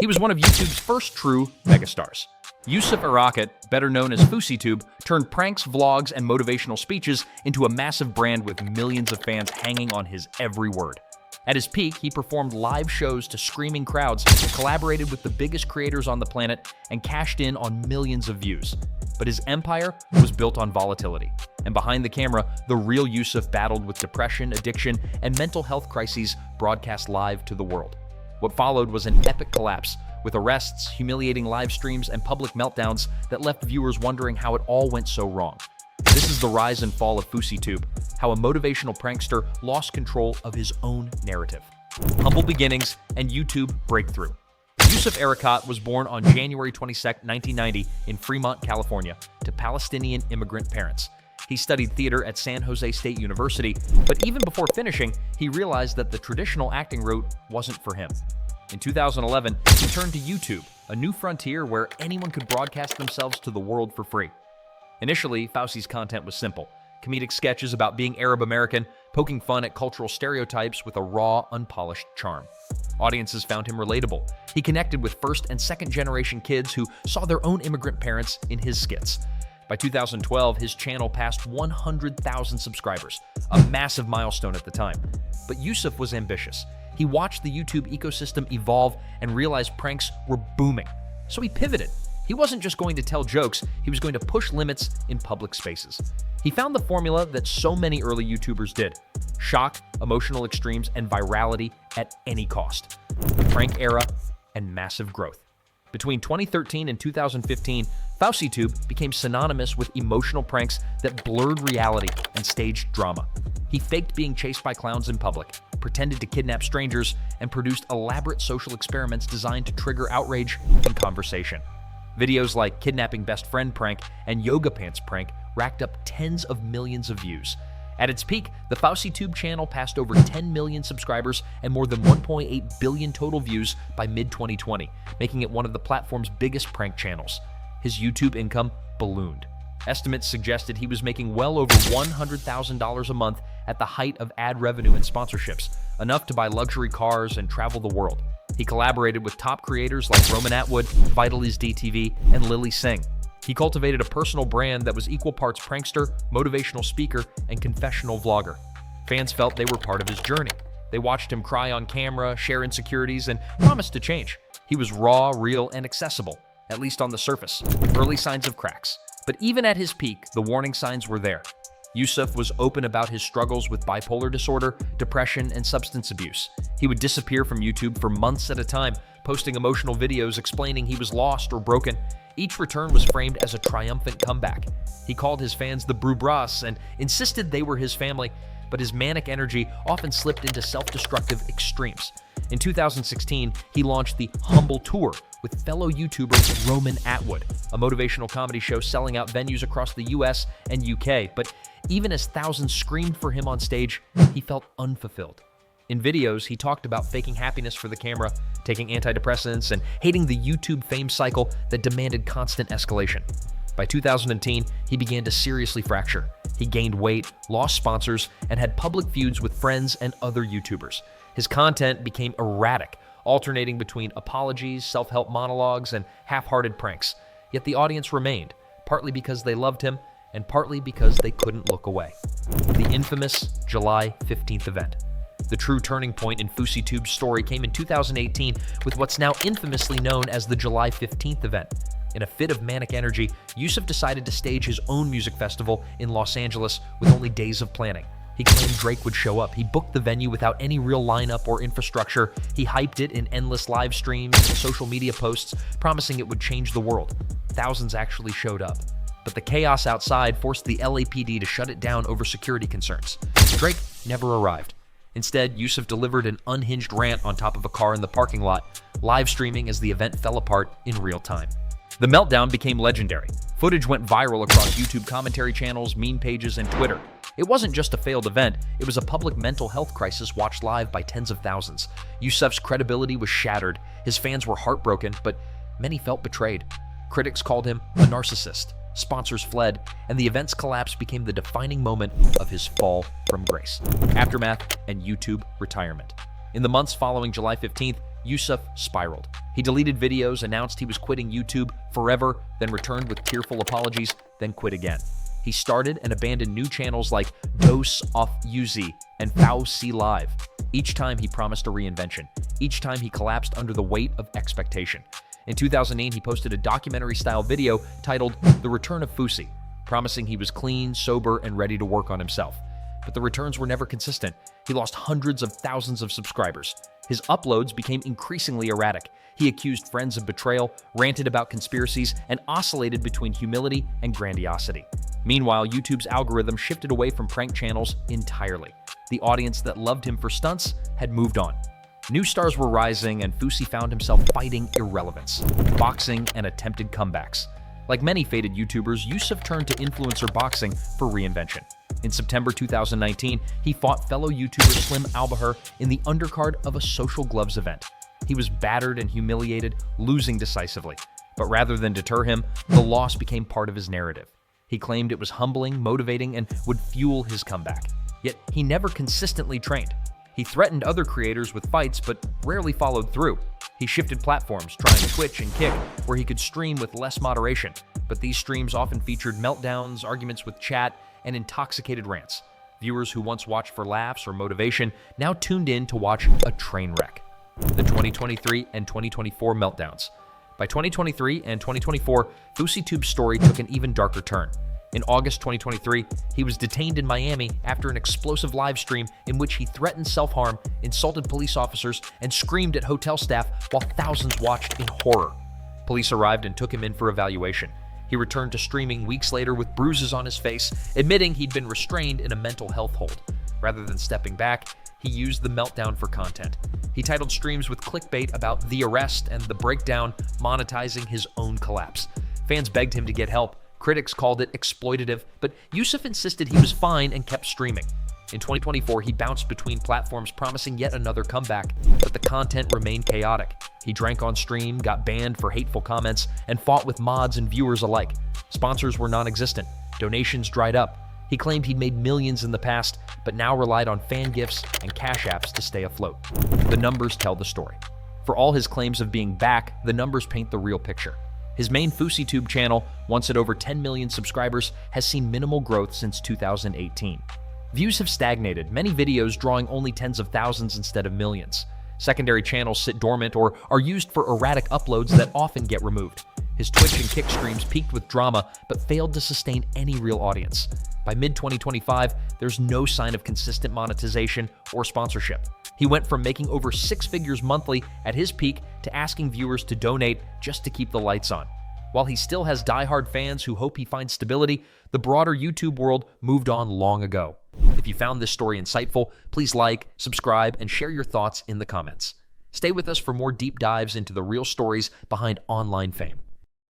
He was one of YouTube's first true megastars. Yousef Arakat, better known as FouseyTube, turned pranks, vlogs, and motivational speeches into a massive brand with millions of fans hanging on his every word. At his peak, he performed live shows to screaming crowds, collaborated with the biggest creators on the planet, and cashed in on millions of views. But his empire was built on volatility. And behind the camera, the real Yousef battled with depression, addiction, and mental health crises broadcast live to the world. What followed was an epic collapse, with arrests, humiliating live streams, and public meltdowns that left viewers wondering how it all went so wrong. This is the rise and fall of FouseyTube, how a motivational prankster lost control of his own narrative. Humble beginnings and YouTube breakthrough. Yousef Arakat was born on January 22, 1990 in Fremont, California, to Palestinian immigrant parents. He studied theater at San Jose State University, but even before finishing, he realized that the traditional acting route wasn't for him. In 2011, he turned to YouTube, a new frontier where anyone could broadcast themselves to the world for free. Initially, Fousey's content was simple: comedic sketches about being Arab American, poking fun at cultural stereotypes with a raw, unpolished charm. Audiences found him relatable. He connected with first and second generation kids who saw their own immigrant parents in his skits. By 2012, his channel passed 100,000 subscribers, a massive milestone at the time. But Yousef was ambitious. He watched the YouTube ecosystem evolve and realized pranks were booming. So he pivoted. He wasn't just going to tell jokes, he was going to push limits in public spaces. He found the formula that so many early YouTubers did: shock, emotional extremes, and virality at any cost. The prank era and massive growth. Between 2013 and 2015, FouseyTube became synonymous with emotional pranks that blurred reality and staged drama. He faked being chased by clowns in public, pretended to kidnap strangers, and produced elaborate social experiments designed to trigger outrage and conversation. Videos like Kidnapping Best Friend Prank and Yoga Pants Prank racked up tens of millions of views. At its peak, the FouseyTube channel passed over 10 million subscribers and more than 1.8 billion total views by mid-2020, making it one of the platform's biggest prank channels. His YouTube income ballooned. Estimates suggested he was making well over $100,000 a month at the height of ad revenue and sponsorships, enough to buy luxury cars and travel the world. He collaborated with top creators like Roman Atwood, Vitali's DTV, and Lily Singh. He cultivated a personal brand that was equal parts prankster, motivational speaker, and confessional vlogger. Fans felt they were part of his journey. They watched him cry on camera, share insecurities, and promised to change. He was raw, real, and accessible, at least on the surface. Early signs of cracks. But even at his peak, the warning signs were there. Yousef was open about his struggles with bipolar disorder, depression, and substance abuse. He would disappear from YouTube for months at a time, posting emotional videos explaining he was lost or broken. Each return was framed as a triumphant comeback. He called his fans the Brubras and insisted they were his family, but his manic energy often slipped into self-destructive extremes. In 2016, he launched the Humble Tour with fellow YouTuber Roman Atwood, a motivational comedy show selling out venues across the US and UK. But even as thousands screamed for him on stage, he felt unfulfilled. In videos, he talked about faking happiness for the camera, taking antidepressants, and hating the YouTube fame cycle that demanded constant escalation. By 2010, he began to seriously fracture. He gained weight, lost sponsors, and had public feuds with friends and other YouTubers. His content became erratic, alternating between apologies, self-help monologues, and half-hearted pranks. Yet the audience remained, partly because they loved him, and partly because they couldn't look away. The infamous July 15th event. The true turning point in FouseyTube's story came in 2018 with what's now infamously known as the July 15th event. In a fit of manic energy, Yousef decided to stage his own music festival in Los Angeles with only days of planning. He claimed Drake would show up. He booked the venue without any real lineup or infrastructure. He hyped it in endless live streams and social media posts, promising it would change the world. Thousands actually showed up. But the chaos outside forced the LAPD to shut it down over security concerns. Drake never arrived. Instead, Yousef delivered an unhinged rant on top of a car in the parking lot, live streaming as the event fell apart in real time. The meltdown became legendary. Footage went viral across YouTube commentary channels, meme pages, and Twitter. It wasn't just a failed event, it was a public mental health crisis watched live by tens of thousands. Yousef's credibility was shattered, his fans were heartbroken, but many felt betrayed. Critics called him a narcissist, sponsors fled, and the event's collapse became the defining moment of his fall from grace. Aftermath and YouTube retirement. In the months following July 15th, Yousef spiraled. He deleted videos, announced he was quitting YouTube forever, then returned with tearful apologies, then quit again. He started and abandoned new channels like Dose of Fousey and Fousey Live. Each time he promised a reinvention. Each time he collapsed under the weight of expectation. In 2008, he posted a documentary-style video titled The Return of Fousey, promising he was clean, sober, and ready to work on himself. But the returns were never consistent. He lost hundreds of thousands of subscribers. His uploads became increasingly erratic. He accused friends of betrayal, ranted about conspiracies, and oscillated between humility and grandiosity. Meanwhile, YouTube's algorithm shifted away from prank channels entirely. The audience that loved him for stunts had moved on. New stars were rising, and Fousey found himself fighting irrelevance, boxing, and attempted comebacks. Like many faded YouTubers, Yousef turned to influencer boxing for reinvention. In September 2019, he fought fellow YouTuber Slim Albahar in the undercard of a Social Gloves event. He was battered and humiliated, losing decisively. But rather than deter him, the loss became part of his narrative. He claimed it was humbling, motivating, and would fuel his comeback. Yet he never consistently trained. He threatened other creators with fights, but rarely followed through. He shifted platforms, trying Twitch and Kick, where he could stream with less moderation. But these streams often featured meltdowns, arguments with chat, and intoxicated rants. Viewers who once watched for laughs or motivation now tuned in to watch a train wreck. The 2023 and 2024 meltdowns. By 2023 and 2024, FouseyTube's story took an even darker turn. In August 2023, he was detained in Miami after an explosive live stream in which he threatened self-harm, insulted police officers, and screamed at hotel staff while thousands watched in horror. Police arrived and took him in for evaluation. He returned to streaming weeks later with bruises on his face, admitting he'd been restrained in a mental health hold. Rather than stepping back, he used the meltdown for content. He titled streams with clickbait about the arrest and the breakdown, monetizing his own collapse. Fans begged him to get help. Critics called it exploitative, but Yousef insisted he was fine and kept streaming. In 2024, he bounced between platforms, promising yet another comeback, but the content remained chaotic. He drank on stream, got banned for hateful comments, and fought with mods and viewers alike. Sponsors were non-existent. Donations dried up. He claimed he'd made millions in the past, but now relied on fan gifts and cash apps to stay afloat. The numbers tell the story. For all his claims of being back, the numbers paint the real picture. His main FouseyTube channel, once at over 10 million subscribers, has seen minimal growth since 2018. Views have stagnated, many videos drawing only tens of thousands instead of millions. Secondary channels sit dormant or are used for erratic uploads that often get removed. His Twitch and Kick streams peaked with drama but failed to sustain any real audience. By mid-2025, there's no sign of consistent monetization or sponsorship. He went from making over 6 figures monthly at his peak to asking viewers to donate just to keep the lights on. While he still has diehard fans who hope he finds stability, the broader YouTube world moved on long ago. If you found this story insightful, please like, subscribe, and share your thoughts in the comments. Stay with us for more deep dives into the real stories behind online fame.